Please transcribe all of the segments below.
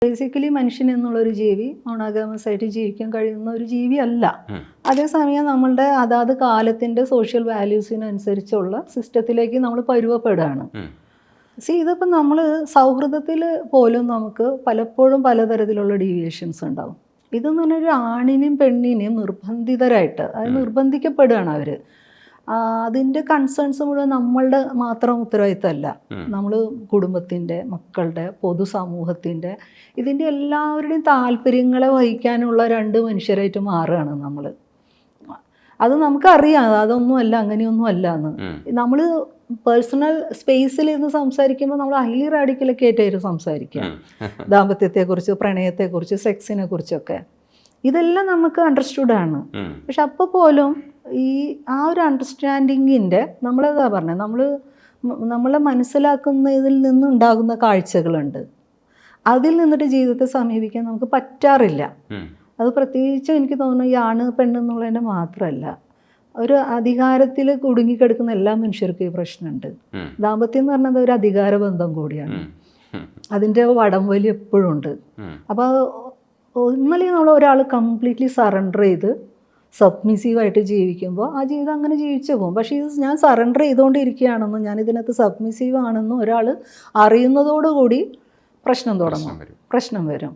Basically മനുഷ്യൻ എന്നുള്ളൊരു ജീവി മോണോഗമസ് ആയിട്ട് ജീവിക്കാൻ കഴിയുന്ന ഒരു ജീവി അല്ല. അതേസമയം നമ്മളുടെ അതാത് കാലത്തിൻ്റെ സോഷ്യൽ വാല്യൂസിനനുസരിച്ചുള്ള സിസ്റ്റത്തിലേക്ക് നമ്മൾ പരുവപ്പെടുകയാണ്. ഇതിപ്പോൾ നമ്മൾ സൗഹൃദത്തിൽ പോലും നമുക്ക് പലപ്പോഴും പലതരത്തിലുള്ള ഡീവിയേഷൻസ് ഉണ്ടാവും. ഇതെന്ന് പറഞ്ഞാൽ ഒരു ആണിനെയും പെണ്ണിനെയും നിർബന്ധിതരായിട്ട് അത് നിർബന്ധിക്കപ്പെടുകയാണ് അവർ. അതിൻ്റെ കൺസേൺസ് മുഴുവൻ നമ്മളുടെ മാത്രം ഉത്തരവാദിത്തമല്ല. നമ്മൾ കുടുംബത്തിൻ്റെ, മക്കളുടെ, പൊതുസമൂഹത്തിൻ്റെ, ഇതിൻ്റെ എല്ലാവരുടെയും താല്പര്യങ്ങളെ വഹിക്കാനുള്ള രണ്ട് മനുഷ്യരായിട്ട് മാറുകയാണ് നമ്മൾ. അത് നമുക്കറിയാം അതൊന്നുമല്ല, അങ്ങനെയൊന്നും അല്ല എന്ന്. നമ്മൾ പേഴ്സണൽ സ്പേസിൽ ഇരുന്ന് സംസാരിക്കുമ്പോൾ നമ്മൾ ഹൈലി റാഡിക്കലൊക്കെ ആയിട്ടായിരുന്നു സംസാരിക്കുക. ദാമ്പത്യത്തെക്കുറിച്ച്, പ്രണയത്തെക്കുറിച്ച്, സെക്സിനെ കുറിച്ചൊക്കെ ഇതെല്ലാം നമുക്ക് അണ്ടർസ്റ്റുഡാണ്. പക്ഷെ അപ്പോൾ പോലും ആ ഒരു അണ്ടർസ്റ്റാൻഡിങ്ങിൻ്റെ നമ്മളെന്താ പറഞ്ഞത്, നമ്മളെ മനസ്സിലാക്കുന്നതിൽ നിന്നുണ്ടാകുന്ന കാഴ്ചകളുണ്ട്. അതിൽ നിന്നിട്ട് ജീവിതത്തെ സമീപിക്കാൻ നമുക്ക് പറ്റാറില്ല. അത് പ്രത്യേകിച്ച് എനിക്ക് തോന്നുന്നു ഈ ആണ് പെണ്ണെന്നുള്ളതിൻ്റെ മാത്രമല്ല, ഒരു അധികാരത്തിൽ കുടുങ്ങിക്കിടക്കുന്ന എല്ലാ മനുഷ്യർക്കും ഈ പ്രശ്നമുണ്ട്. ദാമ്പത്യം എന്ന് പറഞ്ഞത് ഒരു അധികാര ബന്ധം കൂടിയാണ്. അതിൻ്റെ വടംവലി എപ്പോഴും ഉണ്ട്. അപ്പോൾ ഒന്നല്ലെങ്കിൽ നമ്മൾ ഒരാൾ കംപ്ലീറ്റ്ലി സറണ്ടർ ചെയ്ത് സബ്മിസീവായിട്ട് ജീവിക്കുമ്പോൾ ആ ജീവിതം അങ്ങനെ ജീവിച്ചു പോകും. പക്ഷേ ഇത് ഞാൻ സറണ്ടർ ചെയ്തുകൊണ്ടിരിക്കുകയാണെന്നും ഞാൻ ഇതിനകത്ത് സബ്മിസീവ് ആണെന്നും ഒരാൾ അറിയുന്നതോടുകൂടി പ്രശ്നം തുടങ്ങും, പ്രശ്നം വരും.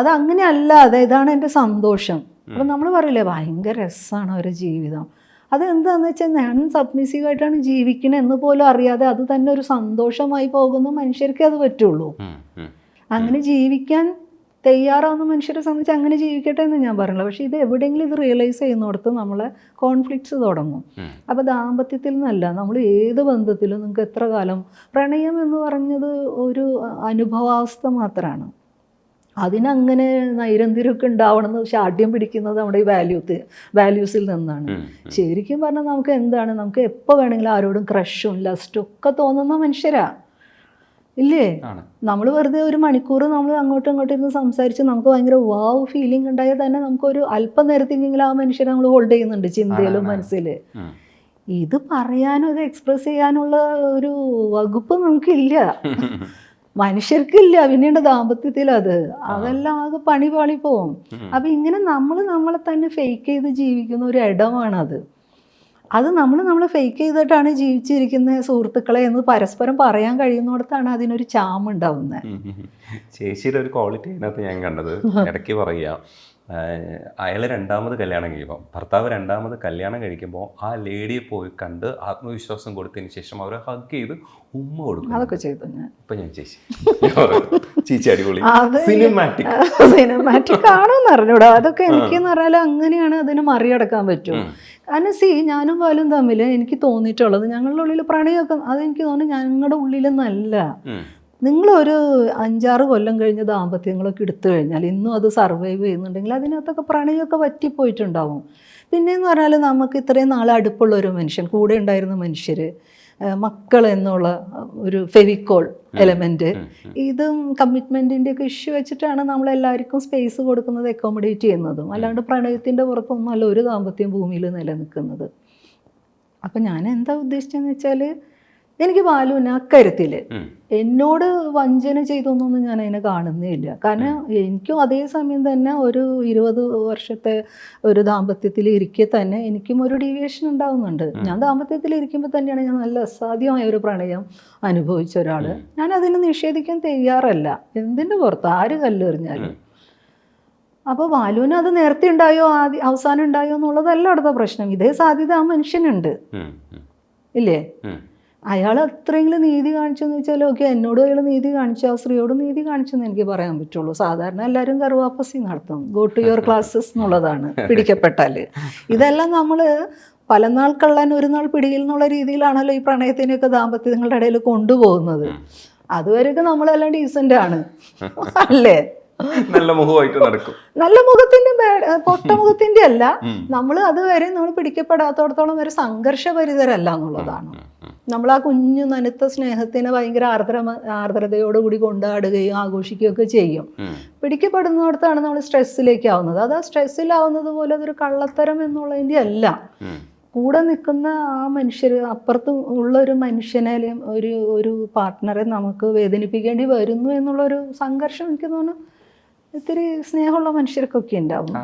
അതങ്ങനെ അല്ലാതെ ഇതാണ് എൻ്റെ സന്തോഷം. അപ്പം നമ്മൾ പറയില്ലേ ഭയങ്കര രസമാണ് ഒരു ജീവിതം. അതെന്താണെന്ന് വെച്ചാൽ ഞാൻ സബ്മിസീവായിട്ടാണ് ജീവിക്കണത് എന്ന് പോലും അറിയാതെ അത് തന്നെ ഒരു സന്തോഷമായി പോകുന്ന മനുഷ്യർക്കേ അത് പറ്റുള്ളൂ. അങ്ങനെ ജീവിക്കാൻ തയ്യാറാവുന്ന മനുഷ്യരെ സംബന്ധിച്ച് അങ്ങനെ ജീവിക്കട്ടെ എന്ന് ഞാൻ പറഞ്ഞില്ല. പക്ഷേ ഇത് എവിടെയെങ്കിലും ഇത് റിയലൈസ് ചെയ്യുന്നിടത്ത് നമ്മളെ കോൺഫ്ലിക്ട്സ് തുടങ്ങും. അപ്പോൾ ദാമ്പത്യത്തിൽ നിന്നല്ല, നമ്മൾ ഏത് ബന്ധത്തിലും നിങ്ങൾക്ക് എത്ര കാലം പ്രണയം എന്ന് പറഞ്ഞത് ഒരു അനുഭവാവസ്ഥ മാത്രമാണ്. അതിനങ്ങനെ നൈരന്തര്യമൊക്കെ ഉണ്ടാവണമെന്ന് ഷാഠ്യം പിടിക്കുന്നത് നമ്മുടെ ഈ വാല്യൂസിൽ നിന്നാണ്. ശരിക്കും പറഞ്ഞാൽ നമുക്ക് എന്താണ്, നമുക്ക് എപ്പോൾ വേണമെങ്കിലും ആരോടും ക്രഷും ലസ്റ്റും ഒക്കെ തോന്നുന്ന മനുഷ്യരാ ഇല്ലേ? നമ്മൾ വെറുതെ ഒരു മണിക്കൂർ നമ്മൾ അങ്ങോട്ടും ഇങ്ങോട്ടും ഇരുന്ന് സംസാരിച്ച് നമുക്ക് ഭയങ്കര വാവ് ഫീലിംഗ് ഉണ്ടായാൽ തന്നെ നമുക്കൊരു അല്പം നേരത്തെങ്കിലും ആ മനുഷ്യരെ നമ്മൾ ഹോൾഡ് ചെയ്യുന്നുണ്ട് ചിന്തയിലും മനസ്സിൽ. ഇത് പറയാനും ഇത് എക്സ്പ്രസ് ചെയ്യാനുള്ള ഒരു വകുപ്പ് നമുക്കില്ല, മനുഷ്യർക്കില്ല. പിന്നീട് ദാമ്പത്യത്തിൽ അതെല്ലാം ആകെ പണി പാളി പോവും. അപ്പം ഇങ്ങനെ നമ്മളെ തന്നെ ഫേക്ക് ചെയ്ത് ജീവിക്കുന്ന ഒരു ഇടമാണത്. അത് നമ്മൾ ഫേക്ക് ചെയ്തിട്ടാണ് ജീവിച്ചിരിക്കുന്ന സുഹൃത്തുക്കളെ എന്ന് പരസ്പരം പറയാൻ കഴിയുന്നിടത്താണ് അതിനൊരു ചാമുണ്ടാവുന്നത്. ചേച്ചിയുടെ ഒരു ക്വാളിറ്റി അതിനകത്ത് ഞാൻ കണ്ടത്, ഇടയ്ക്ക് പറയുക, അയാൾ രണ്ടാമത് കല്യാണം കഴിക്കുമ്പോൾ, ഭർത്താവ് രണ്ടാമത് കല്യാണം കഴിക്കുമ്പോൾ ആ ലേഡിയെ പോയി കണ്ട് ആത്മവിശ്വാസം കൊടുത്തതിന് ശേഷം അവരെ ഹഗ് ചെയ്ത് ഉമ്മ കൊടുക്കും. അതൊക്കെ ചെയ്തു ഞാൻ. ഇപ്പൊ ഞാൻ ചേച്ചി അടിപൊളി സിനിമാറ്റിക് ആണോന്ന് അറിഞ്ഞൂടാ. അതൊക്കെ എനിക്കെന്ന് പറഞ്ഞാൽ അങ്ങനെയാണ് അതിനെ മറികടക്കാൻ പറ്റും. കാരണം ഞാനും വാലും തമ്മിൽ എനിക്ക് തോന്നിയിട്ടുള്ളത് ഞങ്ങളുടെ ഉള്ളിൽ പ്രണയമൊക്കെ അതെനിക്ക് തോന്നുന്നു ഞങ്ങളുടെ ഉള്ളിലൊന്നല്ല. നിങ്ങളൊരു 5-6 കൊല്ലം കഴിഞ്ഞ് ദാമ്പത്യങ്ങളൊക്കെ എടുത്തു കഴിഞ്ഞാൽ ഇന്നും അത് സർവൈവ് ചെയ്യുന്നുണ്ടെങ്കിൽ അതിനകത്തൊക്കെ പ്രണയമൊക്കെ വറ്റിപ്പോയിട്ടുണ്ടാവും. പിന്നെയെന്ന് പറഞ്ഞാൽ നമുക്ക് ഇത്രയും നാൾ അടുപ്പുള്ള ഒരു മനുഷ്യൻ, കൂടെ ഉണ്ടായിരുന്ന മനുഷ്യർ, മക്കൾ എന്നുള്ള ഒരു ഫെവിക്കോൾ എലമെൻറ്റ്, ഇതും കമ്മിറ്റ്മെൻറ്റിൻ്റെയൊക്കെ ഇഷ്യൂ വെച്ചിട്ടാണ് നമ്മളെല്ലാവർക്കും സ്പേസ് കൊടുക്കുന്നത്, അക്കോമഡേറ്റ് ചെയ്യുന്നതും. അല്ലാണ്ട് പ്രണയത്തിൻ്റെ പുറത്തൊന്നുമല്ല ഒരു ദാമ്പത്യം ഭൂമിയിൽ നിലനിൽക്കുന്നത്. അപ്പം ഞാൻ എന്താ ഉദ്ദേശിച്ചതെന്ന് വെച്ചാൽ എനിക്ക് ബാലുവിന് അക്കാര്യത്തിൽ എന്നോട് വഞ്ചന ചെയ്തൊന്നും ഞാൻ അതിനെ കാണുന്നേ ഇല്ല. കാരണം എനിക്കും അതേ സമയം തന്നെ ഒരു 20 വർഷത്തെ ഒരു ദാമ്പത്യത്തിൽ ഇരിക്കെ തന്നെ എനിക്കും ഒരു ഡീവിയേഷൻ ഉണ്ടാകുന്നുണ്ട്. ഞാൻ ദാമ്പത്യത്തിൽ ഇരിക്കുമ്പോൾ തന്നെയാണ് ഞാൻ നല്ല അസാധ്യമായ ഒരു പ്രണയം അനുഭവിച്ച ഒരാൾ. ഞാൻ അതിനെ നിഷേധിക്കാൻ തയ്യാറല്ല. എന്തിൻ്റെ പുറത്ത് ആര് കല്ലെറിഞ്ഞാലും. അപ്പോൾ ബാലുവിന് അത് നേരത്തെ ഉണ്ടായോ അവസാനം ഉണ്ടായോ എന്നുള്ളതല്ല അടുത്ത പ്രശ്നം. ഇതേ സാധ്യത ആ മനുഷ്യനുണ്ട് ഇല്ലേ? അയാൾ അത്രയെങ്കിലും നീതി കാണിച്ചെന്ന് വെച്ചാൽ ഓക്കെ, എന്നോടും അയാൾ നീതി കാണിച്ചു, ആ സ്ത്രീയോട് നീതി കാണിച്ചെന്ന് എനിക്ക് പറയാൻ പറ്റുള്ളൂ. സാധാരണ എല്ലാവരും കറുവാപ്പസി നടത്തും, ഗോ ടു യുവർ ക്ലാസ്സസ് എന്നുള്ളതാണ് പിടിക്കപ്പെട്ടാൽ. ഇതെല്ലാം നമ്മൾ പല നാൾ കള്ളൻ ഒരു നാൾ പിടിയിൽ എന്നുള്ള രീതിയിലാണല്ലോ ഈ പ്രണയത്തിനെയൊക്കെ ദാമ്പത്യങ്ങളുടെ ഇടയിൽ കൊണ്ടുപോകുന്നത്. അതുവരെയൊക്കെ നമ്മളെല്ലാം ഡീസൻ്റ് ആണ് അല്ലേ? നല്ല മുഖമായിട്ട് നടക്കും. നല്ല മുഖത്തിന്റെ പൊട്ടമുഖത്തിന്റെ അല്ല, നമ്മൾ അതുവരെ നമ്മൾ പിടിക്കപ്പെടാത്തോടത്തോളം വരെ സംഘർഷഭരിതരല്ല എന്നുള്ളതാണ്. നമ്മൾ ആ കുഞ്ഞു നനുത്ത സ്നേഹത്തിനെ ഭയങ്കര ആർദ്രതയോടുകൂടി കൊണ്ടാടുകയും ആഘോഷിക്കുകയൊക്കെ ചെയ്യും. പിടിക്കപ്പെടുന്നിടത്താണ് നമ്മൾ സ്ട്രെസ്സിലേക്ക് ആവുന്നത്. അത് ആ സ്ട്രെസ്സിലാവുന്നത് പോലെ അതൊരു കള്ളത്തരം എന്നുള്ളതിൻ്റെ അല്ല. കൂടെ നിൽക്കുന്ന ആ മനുഷ്യർ, അപ്പുറത്ത് ഉള്ള ഒരു മനുഷ്യനെ അല്ലെങ്കിൽ ഒരു പാർട്ട്ണറെ നമുക്ക് വേദനിപ്പിക്കേണ്ടി വരുന്നു എന്നുള്ളൊരു സംഘർഷം എനിക്ക് തോന്നുന്നു ഇത്തിരി സ്നേഹമുള്ള മനുഷ്യർക്കൊക്കെ ഉണ്ടാവും.